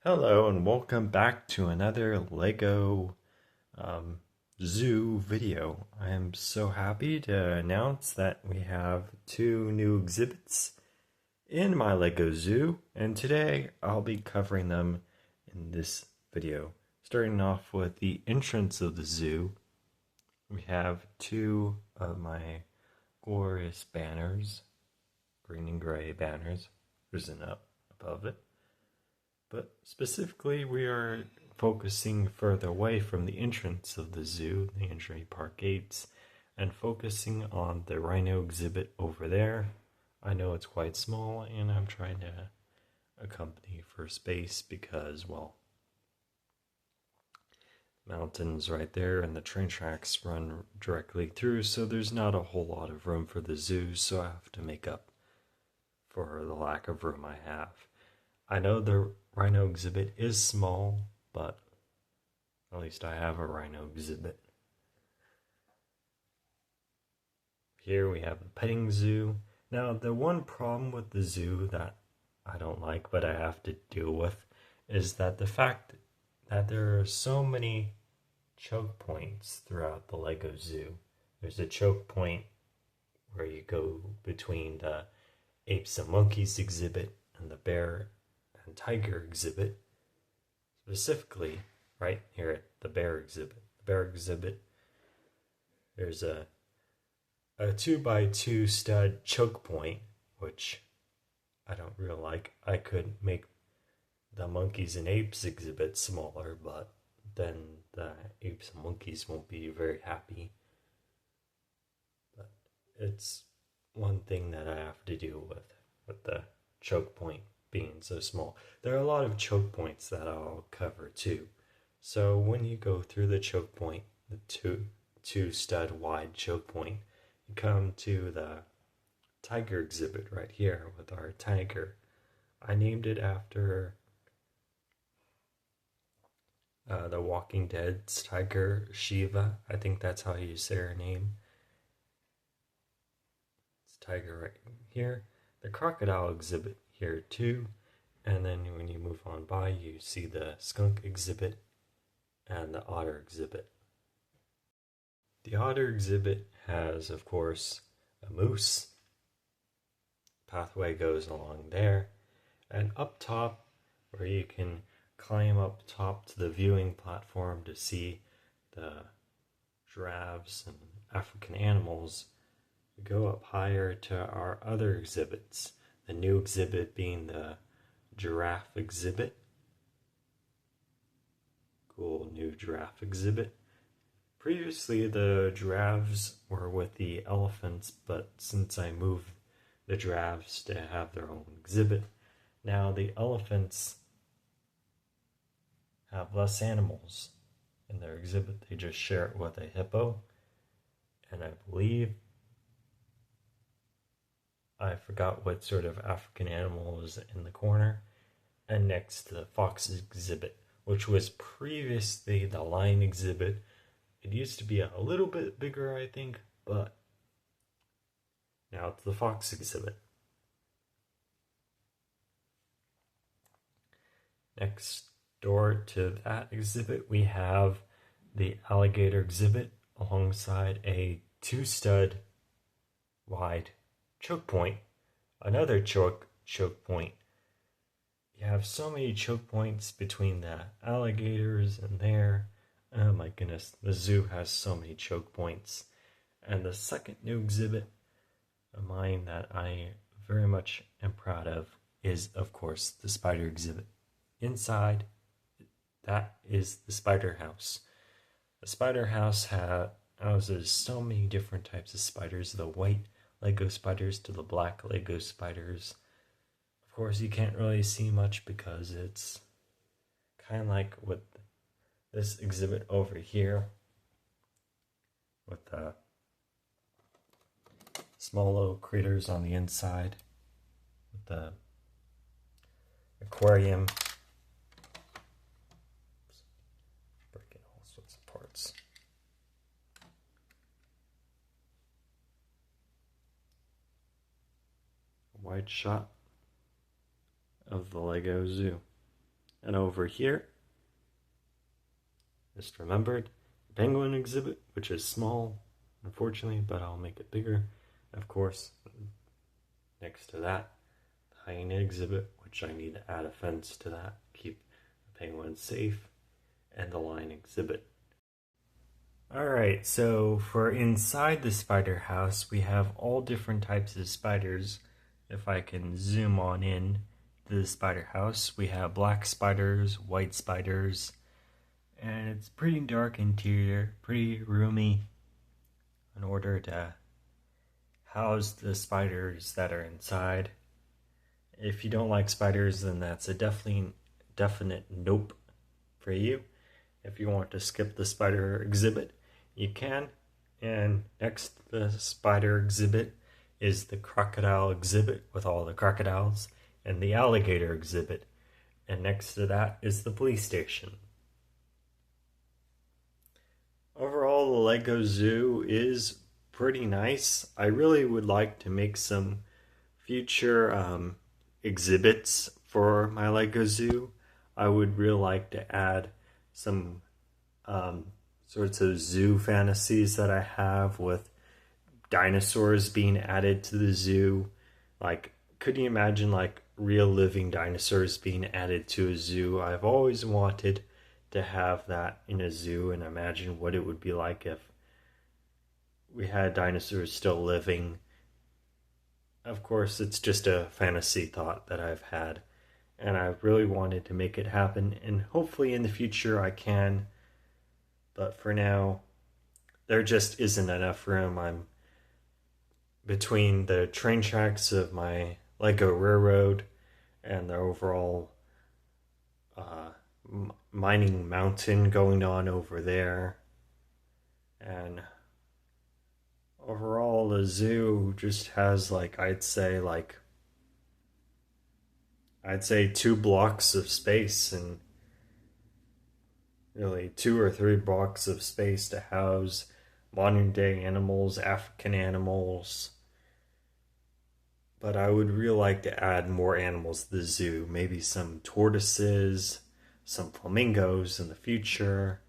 Hello and welcome back to another Lego zoo video. I am so happy to announce that we have two new exhibits in my Lego zoo, and today I'll be covering them in this video. Starting off with the entrance of the zoo, we have two of my glorious banners, green and gray banners, risen up above it. But specifically, we are focusing further away from the entrance of the zoo, the entry park gates, and focusing on the Rhino exhibit over there. I know it's quite small, and I'm trying to accompany for space because, well, mountains right there and the train tracks run directly through, so there's not a whole lot of room for the zoo, so I have to make up for the lack of room I have. I know the Rhino exhibit is small, but at least I have a Rhino exhibit. Here we have the petting zoo. Now, the one problem with the zoo that I don't like, but I have to deal with, is that the fact that there are so many choke points throughout the Lego zoo. There's a choke point where you go between the apes and monkeys exhibit and the bear and tiger exhibit, specifically right here at the bear exhibit. The bear exhibit, there's a 2x2 stud choke point, which I don't really like. I could make the monkeys and apes exhibit smaller, but then the apes and monkeys won't be very happy. But it's one thing that I have to deal with the choke point being so small. There are a lot of choke points that I'll cover too. So when you go through the choke point, the two stud wide choke point, you come to the tiger exhibit right here with our tiger. I named it after the Walking Dead's tiger, Shiva. I think that's how you say her name. It's tiger right here. The crocodile exhibit here too. And then when you move on by, you see the skunk exhibit and the otter exhibit. The otter exhibit has, of course, a moose. Pathway goes along there. And up top, where you can climb up top to the viewing platform to see the giraffes and African animals, we go up higher to our other exhibits. The new exhibit being the giraffe exhibit. Cool new giraffe exhibit. Previously, the giraffes were with the elephants, but since I moved the giraffes to have their own exhibit, now the elephants have less animals in their exhibit. They just share it with a hippo, and I believe I forgot what sort of African animal is in the corner, and next to the fox exhibit, which was previously the lion exhibit. It used to be a little bit bigger, I think, but now it's the fox exhibit. Next door to that exhibit, we have the alligator exhibit alongside a 2-stud wide choke point, another choke point. You have so many choke points between the alligators and there. Oh my goodness, the zoo has so many choke points. And the second new exhibit of mine that I very much am proud of is, of course, the spider exhibit. Inside, that is the spider house. The spider house houses so many different types of spiders, the white Lego spiders to the black Lego spiders. Of course, you can't really see much because it's kind of like with this exhibit over here with the small little critters on the inside with the aquarium. Breaking all sorts of parts. A wide shot of the Lego Zoo. And over here, just remembered, the penguin exhibit, which is small, unfortunately, but I'll make it bigger. Of course, next to that, the hyena exhibit, which I need to add a fence to that, keep the penguins safe, and the lion exhibit. Alright, so for inside the spider house, we have all different types of spiders. If I can zoom on in to the spider house, we have black spiders, white spiders, and it's pretty dark interior, pretty roomy in order to house the spiders that are inside. If you don't like spiders, then that's a definite nope for you. If you want to skip the spider exhibit, you can. And next to the spider exhibit is the crocodile exhibit with all the crocodiles, and the alligator exhibit. And next to that is the police station. Overall, the Lego Zoo is pretty nice. I really would like to make some future exhibits for my Lego Zoo. I would really like to add some sorts of zoo fantasies that I have with dinosaurs being added to the zoo. Like, could you imagine like real living dinosaurs being added to a zoo? I've always wanted to have that in a zoo and imagine what it would be like if we had dinosaurs still living. Of course, it's just a fantasy thought that I've had, and I really wanted to make it happen, and hopefully in the future I can. But for now, there just isn't enough room. I'm between the train tracks of my Lego railroad and the overall mining mountain going on over there. And overall, the zoo just has I'd say 2 blocks of space, and really 2 or 3 blocks of space to house modern day animals, African animals. But I would really like to add more animals to the zoo, maybe some tortoises, some flamingos in the future.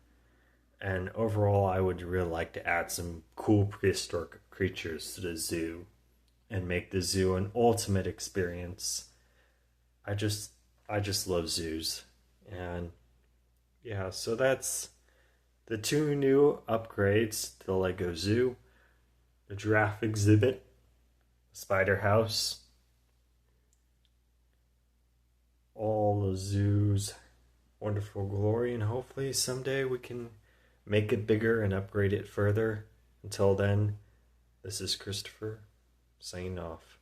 And overall, I would really like to add some cool prehistoric creatures to the zoo and make the zoo an ultimate experience. I just love zoos. And yeah, so that's the 2 new upgrades to the Lego Zoo. The giraffe exhibit, the spider house, all the zoo's wonderful glory, and hopefully someday we can make it bigger and upgrade it further. Until then, this is Christopher, signing off.